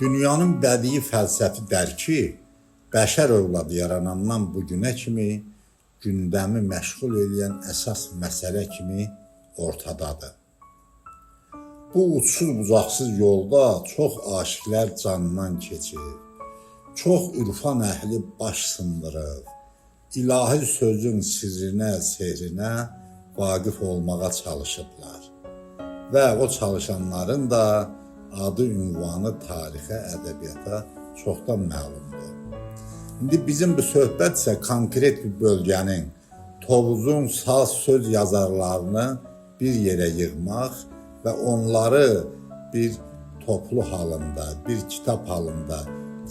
Dünyanın bədii fəlsəfi dərki bəşər övladı yaranandan bu günə kimi gündəmi məşğul edən əsas məsələ kimi ortadadır. Bu uçsuz-bucaqsız yolda çox aşiqlər canından keçir, çox ürfan əhli baş sındırır, ilahi sözün sirrinə, sehrinə vaqif olmağa çalışıblar və o çalışanların da adı, ünvanı tarixə, ədəbiyyata çoxdan məlumdur. İndi bizim bu söhbət isə konkret bir bölgənin, Tovuzun saz söz yazarlarını bir yerə yığmaq və onları bir toplu halında, bir kitab halında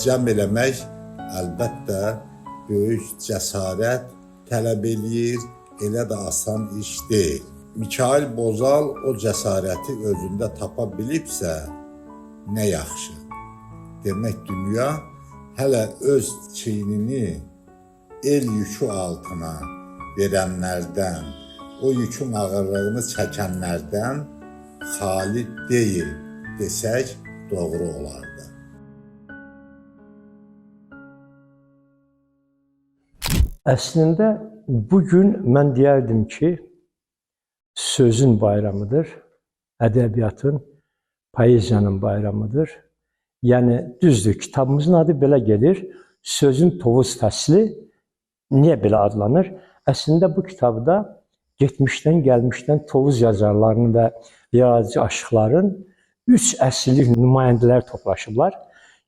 cəm eləmək əlbəttə böyük cəsarət tələb eləyir, elə də asan iş deyil. Mikayıl Bozal o cəsarəti özündə tapa bilibsə, nə yaxşı. Demək, dünya hələ öz çiynini el yükü altına verənlərdən, o yükün ağırlığını çəkənlərdən xali deyil desək doğru olardı. Əslində, bugün mən deyərdim ki, sözün bayramıdır, ədəbiyyatın, poeziyanın bayramıdır. Yəni, düzdür, kitabımızın adı belə gedir, sözün Tovuz fəsli niyə belə adlanır? Əslində, bu kitabda getmişdən, gəlmişdən Tovuz yazarlarının və yaradıcı aşıqların 3 əsrlik nümayəndələr toplaşıblar.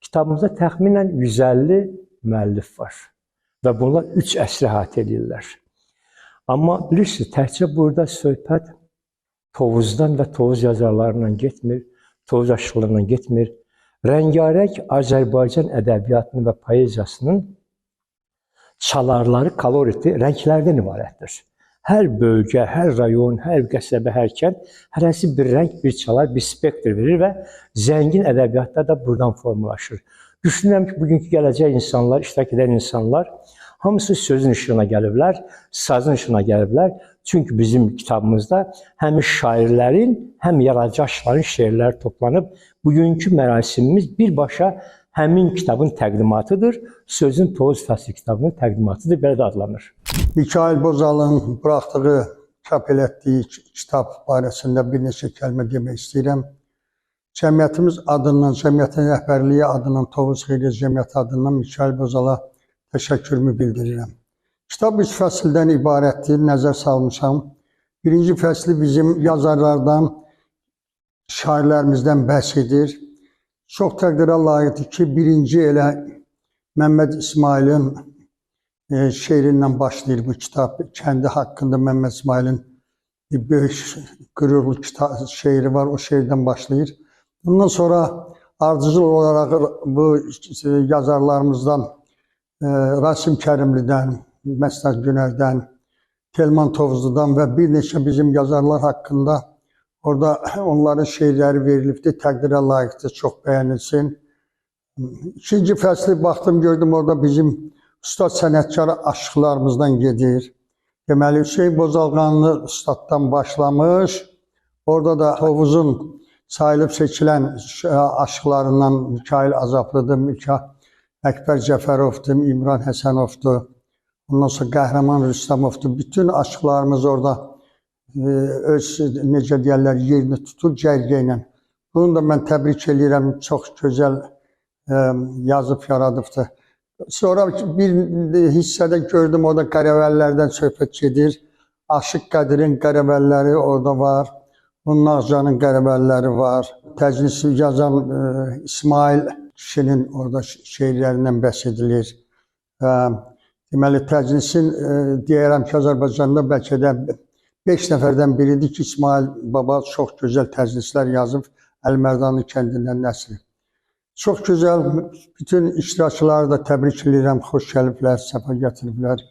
Kitabımızda təxminən 150 müəllif var və bunlar 3 əsri əhatə edirlər. Amma bilirsiniz, təkcə burada söhbət Tovuzdan və Tovuz yazarlarından getmir, Tovuz aşıqlarından getmir. Rəngarəng Azərbaycan ədəbiyyatının və poeziyasının çalarları, koloriti rənglərdən ibarətdir. Hər bölgə, hər rayon, hər qəsəbə, hər kənd hərəsi bir rəng, bir çalar, bir spektr verir və zəngin ədəbiyyatlar da buradan formalaşır. Düşünürəm ki, bugünkü gələcək insanlar, iştirak edən insanlar hamısı sözün işığına gəliblər, sazın işığına gəliblər. Çünki bizim kitabımızda həm şairlərin, həm yaradıcı aşıqların şeirləri toplanıb. Bugünkü mərasimimiz birbaşa həmin kitabın təqdimatıdır. Sözün Tovuz fəsli kitabının təqdimatıdır, belə də adlanır. Mikayıl Bozalın buraxdığı, çap elətdiyi kitab barəsində bir neçə kəlmə demək istəyirəm. Cəmiyyətimiz adından, cəmiyyətin rəhbərliyi adından, Tovuz Xeyriyyə Cəmiyyəti adından Mikayıl Bozala təşəkkürümü bildirirəm. Kitab 3 fəsildən ibarətdir, nəzər salmışam. Birinci fəsli bizim yazarlardan, şairlərimizdən bəhs edir. Çox təqdirə layiqdir ki, birinci elə Məmməd İsmailin şeirindən başlayır bu kitab. Kəndi haqqında Məmməd İsmailin bir böyük qürurlu şeiri var, o şeirdən başlayır. Bundan sonra ardıcıl olaraq bu yazarlarımızdan Rasim Kərimlidən, Məsnad Günərdən, Telman Tovuzludan və bir neçə bizim yazarlar haqqında orada onların şeirləri verilibdir, təqdirə layiqdir, çox bəyənilsin. İkinci fəsli baxdım, gördüm orada bizim ustad sənətkar aşıqlarımızdan gedir. Deməli, Hüseyin Bozalqanlı ustaddan başlamış, orada da Tovuzun sayılıb seçilən aşıqlarından Mikayıl Azaplıdır, Əkbər Cəfərovdur, İmran Həsənovdur, ondan sonra Qəhrəman Rüstəmovdur. Bütün aşıqlarımız orada öz, necə deyərlər, yerini tutur cərgə ilə. Bunu da mən təbrik edirəm, çox gözəl yazıb yaradıbdır. Sonra bir hissədə gördüm, orada Qarəvəllərdən söhbət gedir. Aşıq Qədirin Qarəvəlləri orada var, onun Ağcanın Qarəvəlləri var. Təcnisi yazan İsmail kişinin orada şeirlərindən bəhs edilir. Deməli, təcnisin deyərəm ki, Azərbaycanda bəlkə də 5 nəfərdən biridir ki, İsmail Baba çox gözəl təcnislər yazıb, Əl-Mərdanlı kəndindən nəsri. Çox gözəl, bütün iştirakçıları da təbrik edirəm, xoş gəliblər, səfa gətiriblər.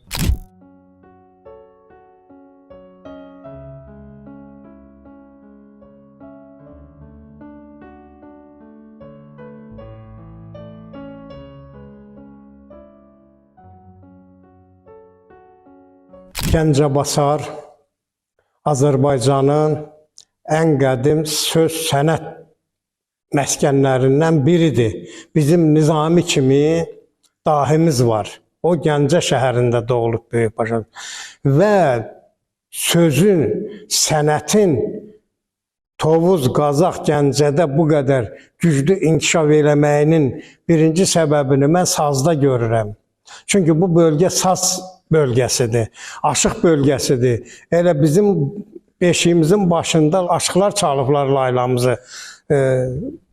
Gəncəbasar Azərbaycanın ən qədim söz sənət məskənlərindən biridir. Bizim Nizami kimi dahimiz var. O Gəncə şəhərində doğulub böyük başa. Və sözün, sənətin Tovuz, Qazax, Gəncədə bu qədər güclü inkişaf eləməyinin birinci səbəbini mən sazda görürəm. Çünki bu bölgə saz bölgəsidir, aşıq bölgəsidir. Elə bizim beşiyimizin başında aşıqlar çalıblar laylamızı.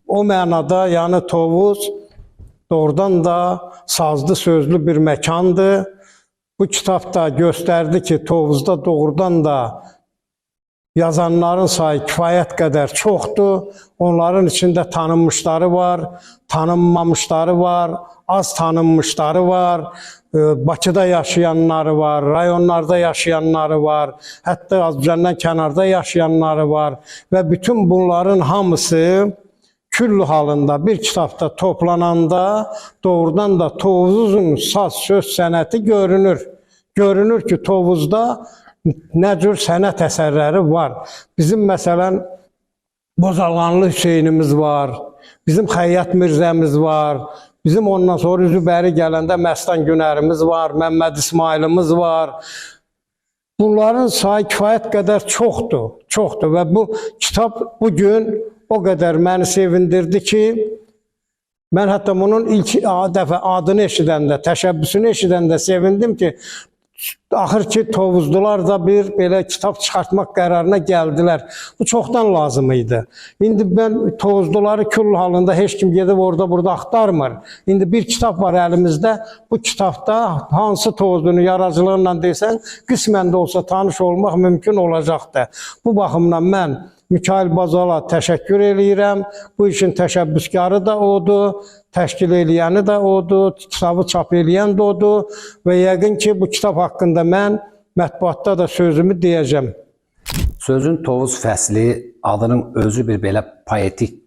O mənada, yəni Tovuz doğrudan da sazlı, sözlü bir məkandır. Bu kitabda göstərdi ki, Tovuzda doğrudan da yazanların sayı kifayət qədər çoxdur. Onların içində tanınmışları var, tanınmamışları var, az tanınmışları var. Bakıda yaşayanları var, rayonlarda yaşayanları var, hətta Azərbaycandan kənarda yaşayanları var. Və bütün bunların hamısı küllü halında bir kitabda toplananda doğrudan da Tovuzun saz, söz sənəti görünür. Görünür ki, Tovuzda nə cür sənət əsərləri var. Bizim məsələn Bozalğanlı Hüseynimiz var, bizim Xəyyat Mirzəmiz var, bizim ondan sonra üzü bəri gələndə Məstan Günərimiz var, Məmməd İsmailimiz var. Bunların sayı kifayət qədər çoxdur və bu kitab bugün o qədər məni sevindirdi ki, mən hətta bunun ilk dəfə adını eşidəndə, təşəbbüsünü eşidəndə sevindim ki, axır ki, Tovuzlular da bir belə kitab çıxartmaq qərarına gəldilər. Bu çoxdan lazım idi. İndi mən Tovuzluları kül halında heç kim gedib orada-burada axtarmır. İndi bir kitab var əlimizdə. Bu kitabda hansı Tovuzlunun yaradıcılığıyla desən, qismən də olsa tanış olmaq mümkün olacaqdır. Bu baxımdan mən Mikail Bazala təşəkkür eləyirəm. Bu işin təşəbbüskarı da odur, təşkil eləyəni də odur, kitabı çap eləyən də odur və yəqin ki, bu kitab haqqında mən mətbuatda da sözümü deyəcəm. Sözün Tovuz fəsli adının özü bir belə poetik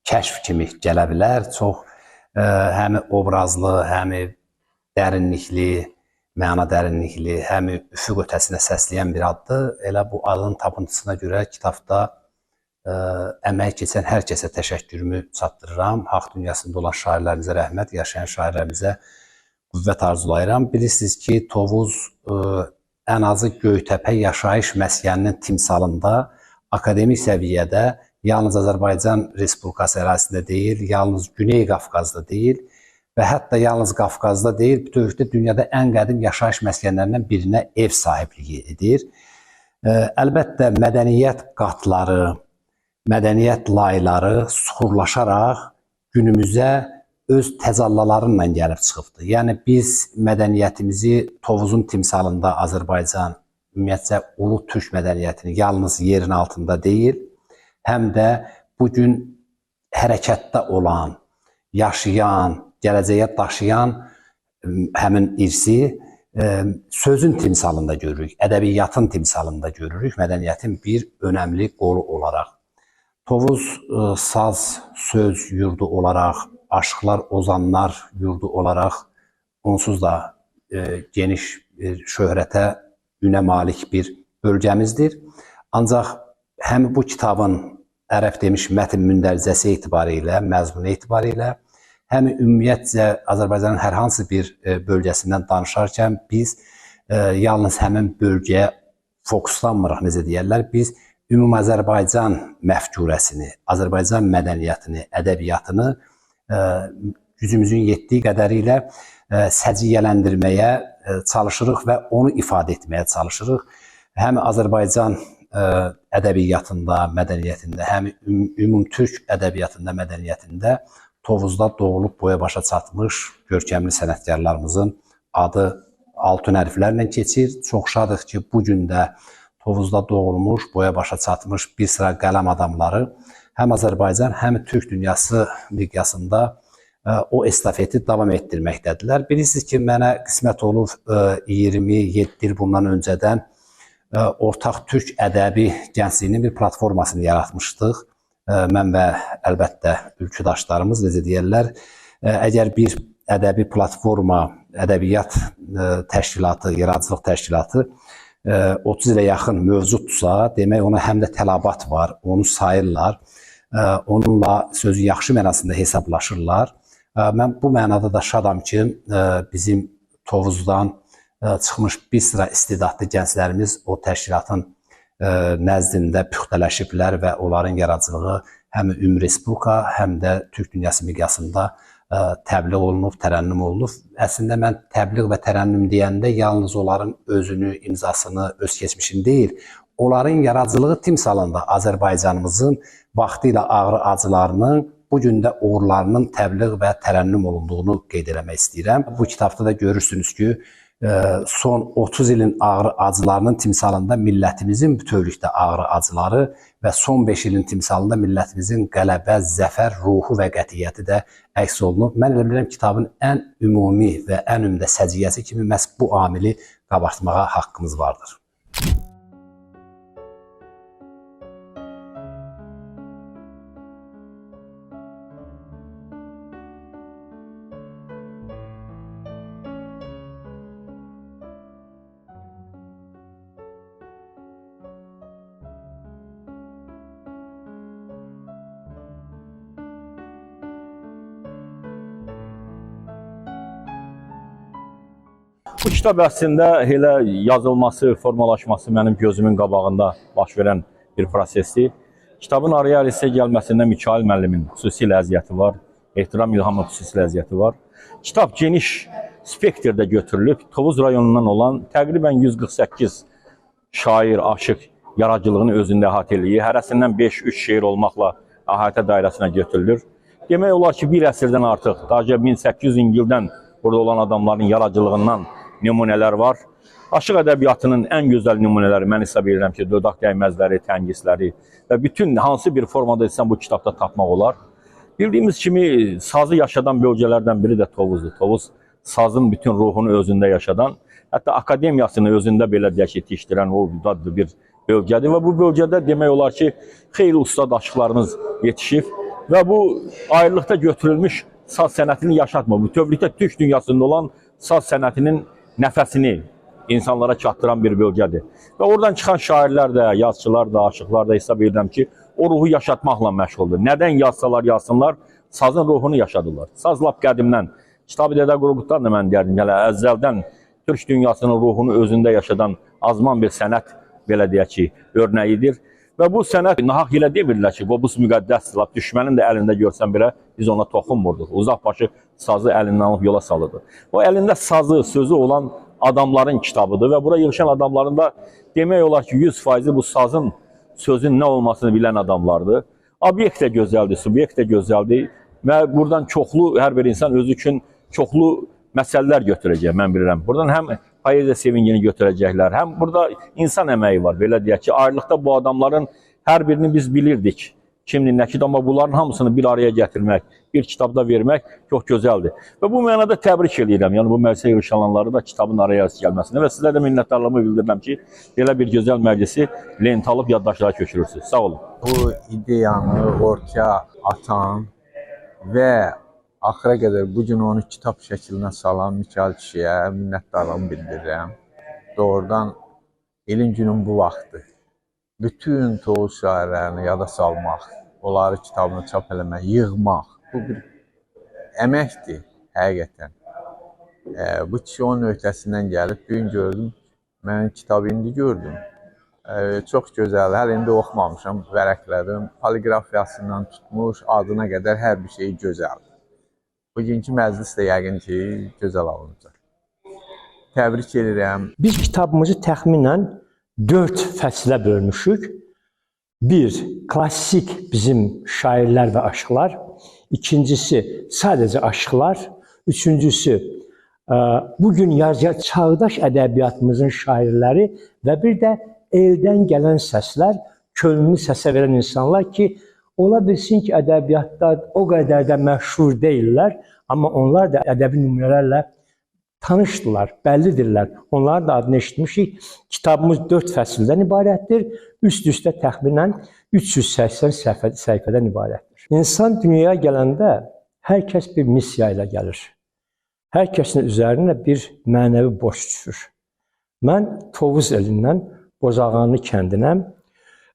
kəşf kimi gələ bilər. Çox həm obrazlı, həm dərinlikli, məna dərinlikli, həm üfüq ötəsinə səsləyən bir addır. Elə bu adın tapıntısına görə kitabda əmək keçən hər kəsə təşəkkürümü çatdırıram. Haqq dünyasında olan şairlərimizə rəhmət, yaşayan şairlərimizə qüvvət arzulayıram. Bilirsiniz ki, Tovuz ən azı Göytəpə yaşayış məskəninin timsalında akademik səviyyədə yalnız Azərbaycan Respublikası ərazisində deyil, yalnız Güney Qafqazda deyil və hətta yalnız Qafqazda deyil, bütövlükdə dünyada ən qədim yaşayış məskənlərindən birinə ev sahibliyi edir. Əlbəttə, mədəniyyət qatları, mədəniyyət layları suxurlaşaraq günümüzə öz təzallalarıyla gəlib çıxıbdır. Yəni, biz mədəniyyətimizi Tovuzun timsalında Azərbaycan, ümumiyyətcə ulu türk mədəniyyətini yalnız yerin altında deyil, həm də bugün hərəkətdə olan, yaşayan, gələcəyə daşıyan həmin irsi sözün timsalında görürük, ədəbiyyatın timsalında görürük, mədəniyyətin bir önəmli qolu olaraq. Tovuz saz, söz yurdu olaraq, aşıqlar, ozanlar yurdu olaraq onsuz da geniş şöhrətə, ünə malik bir bölgəmizdir. Ancaq həm bu kitabın ərəb demiş mətn mündəricəsi etibarilə, məzmunu etibarilə, həm ümumiyyətcə Azərbaycanın hər hansı bir bölgəsindən danışarkən biz yalnız həmin bölgəyə fokuslanmırıq, necə deyərlər, biz ümumi Azərbaycan məfkurəsini, Azərbaycan mədəniyyətini, ədəbiyyatını gücümüzün yetdiyi qədərilə səciyyələndirməyə çalışırıq və onu ifadə etməyə çalışırıq. Həm Azərbaycan ədəbiyyatında, mədəniyyətində, həm ümumtürk ədəbiyyatında, mədəniyyətində Tovuzda doğulub boya başa çatmış görkəmli sənətkarlarımızın adı altın hərflərlə keçir. Çox şadıq ki, bu gün də Tovuzda doğulmuş, boya başa çatmış bir sıra qələm adamları həm Azərbaycan, həm Türk dünyası miqyasında o estafeti davam etdirməkdədirlər. Bilirsiniz ki, mənə qismət olub 27 il bundan öncədən ortaq türk ədəbi gəncliyinin bir platformasını yaratmışdıq. Mən və əlbəttə ülküdaşlarımız, necə deyərlər, əgər bir ədəbi platforma, ədəbiyyat təşkilatı, yaradıcılıq təşkilatı 30 ilə yaxın mövcuddursa, demək ona həm də tələbat var, onu sayırlar. onunla sözü yaxşı mənasında hesablaşırlar. Mən bu mənada da şadam ki, bizim Tovuzdan çıxmış bir sıra istedadlı gənclərimiz o təşkilatın nəzdində püxtələşiblər və onların yaradıcılığı həm Ümumi Respublika, həm də Türk dünyası miqyasında təbliğ olunub, tərənnüm olunub. Əslində mən təbliğ və tərənnüm deyəndə yalnız onların özünü, imzasını, öz keçmişini deyil, onların yaradıcılığı timsalında Azərbaycanımızın vaxtilə ağrı acılarının, bu gün də uğurlarının təbliğ və tərənnüm olunduğunu qeyd eləmək istəyirəm. Bu kitabda da görürsünüz ki, son 30 ilin ağrı acılarının timsalında millətimizin bütövlükdə ağrı acıları və son 5 ilin timsalında millətimizin qələbə, zəfər, ruhu və qətiyyəti də əks olunub. Mən elə bilirəm kitabın ən ümumi və ən ümdə səciyyəsi kimi məhz bu amili qabartmağa haqqımız vardır. Bu kitab əslində elə yazılması, formalaşması mənim gözümün qabağında baş verən bir prosesdir. Kitabın araya lisə gəlməsində Mikail müəllimin xüsusilə əziyyəti var, Ehtiram İlhamov xüsusilə əziyyəti var. Kitab geniş spektrdə götürülüb, Tovuz rayonundan olan təqribən 148 şair, aşıq yaradıcılığını özündə əhatə eləyir. Hərəsindən 5-3 şeir olmaqla əhatə dairəsinə götürülür. Demək olar ki, bir əsrdən artıq, daha 1800-cü ildən burada olan adamların yaradıcılığından nümunələr var. Aşıq ədəbiyyatının ən gözəl nümunələri mən hesab edirəm ki, dodaq dəyməzləri, təngisləri və bütün hansı bir formada etsən bu kitabda tapmaq olar. Bildiyimiz kimi sazı yaşadan bölgələrdən biri də Tovuzdur. Tovuz sazın bütün ruhunu özündə yaşadan, hətta akademiyasını özündə belə deyək yetişdirən o bir bölgədir və bu bölgədə demək olar ki, xeyli ustad aşıqlarımız yetişib və bu ayrılıqda götürülmüş saz sənətini yaşatmır. Bütövlükdə Türk dünyasında olan saz sənətinin nəfəsini insanlara çatdıran bir bölgədir. Və oradan çıxan şairlər də, yazıçılar da, aşıqlar da hesab edirəm ki, o ruhu yaşatmaqla məşğuldur. Nədən yazsalar, yazsınlar, sazın ruhunu yaşadırlar. Saz lap qədimdən, Kitab-ı Dədə Qorquddan da mən deyərdim, hələ əzəldən Türk dünyasının ruhunu özündə yaşadan azman bir sənət, belə deyək ki, örnəyidir. Və bu sənət nahaq ilə demirlər ki, bu müqəddəsdir, lap düşmənin də əlində görsən belə biz ona toxunmurduq. Uzaq başı sazı əlindən alıb yola salırdı. O əlində sazı, sözü olan adamların kitabıdır və bura yığışan adamların da demək olar ki, 100% bu sazın, sözün nə olmasını bilən adamlardır. Obyekt də gözəldir, subyekt də gözəldir və buradan çoxlu, hər bir insan özü üçün çoxlu məsələlər götürəcək, mən bilirəm. Buradan həm poeziya sevincini götürəcəklər, həm burada insan əməyi var, belə deyək ki, ayrılıqda bu adamların hər birini biz bilirdik. Kimdir, nə ki, amma bunların hamısını bir araya gətirmək, bir kitabda vermək çox gözəldir. Və bu mənada təbrik edirəm, yəni bu məclisə yığışanları da kitabın araya gəlməsinə və sizə də minnətdarlığımı bildirirəm ki, belə bir gözəl məclisi lent alıb yaddaşlara köçürürsünüz. Sağ olun. Bu ideyanı ortaya atan və axıra qədər bu gün onu kitab şəklinə salan Mikail kişiyə minnətdarlığımı bildirirəm. Doğrudan ilin günün bu vaxtı bütün Tovuz şairlərini yada salmaq, onları kitabını çap eləmək, yığmaq, bu bir əməkdir həqiqətən. Bu kişi onun öhdəsindən gəlib, bir gün gördüm, mənim kitabı indi gördüm. Çox gözəl, hələ indi oxumamışam, vərəqlədim, poliqrafiyasından tutmuş, adına qədər hər bir şey gözəldir. Bugünkü məclis də yəqin ki, gözəl alınacaq. Təbrik edirəm. Biz kitabımızı təxminən 4 fəslə bölmüşük. 1. Klassik bizim şairlər və aşıqlar. İkincisi, sadəcə aşıqlar. Üçüncüsü, bugün çağdaş ədəbiyyatımızın şairləri və bir də eldən gələn səslər, könlünü səsə verən insanlar ki, ola bilsin ki, ədəbiyyatda o qədər də məşhur deyirlər, amma onlar da ədəbi nümunələrlə tanışdılar, bəllidirlər. Onların da adını eşitmişik. Kitabımız 4 fəsildən ibarətdir. Üst-üstə təxminən 380 səhifədən ibarətdir. İnsan dünyaya gələndə hər kəs bir missiya ilə gəlir. Hər kəsin üzərinə bir mənəvi borc düşür. Mən Tovuz elindən Bozağanlı kəndinəm.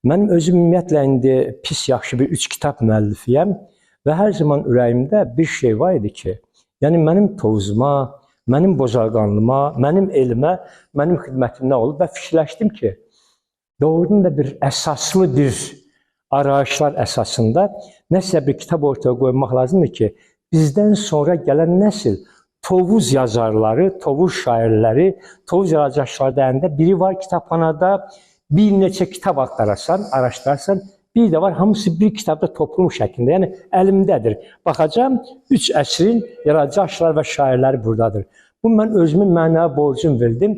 Mənim özüm ümumiyyətlə indi pis yaxşı bir 3 kitab müəllifiyəm və hər zaman ürəyimdə bir şey var idi ki, yəni mənim tovuzuma, mənim bozarqanlıma, mənim elmə, mənim xidmətimdə olub və fikirləşdim ki, doğrudan da bir əsaslı bir arayışlar əsasında nəsə bir kitab ortaya qoymaq lazımdır ki, bizdən sonra gələn nəsil tovuz yazarları, tovuz şairləri, tovuz yaradıcıları deyəndə biri var kitabxanada, bir neçə kitab axtarasan, araşdırarsan, bir də var hamısı bir kitabda toplum şəklində, yəni əlimdədir. Baxacam, 3 əsrin yaradıcı aşıqlar və şairləri buradadır. Bu mən özümün mənəvi borcum bildim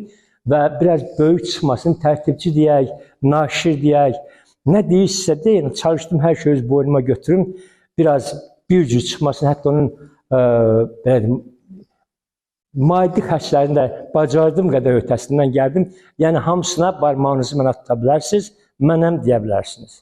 və biraz böyük çıxmasın, tərtibçi deyək, naşir deyək, nə deyirsə deyin, çalışdım hər şey öz boynuma götürüm, biraz bir cür çıxmasın, hətta onun belə deyim, maddi xərclərini də bacardığım qədər ötəsindən gəldim. Yəni hamısına barmağınızı mənə tuta bilərsiniz, mənəm deyə bilərsiniz.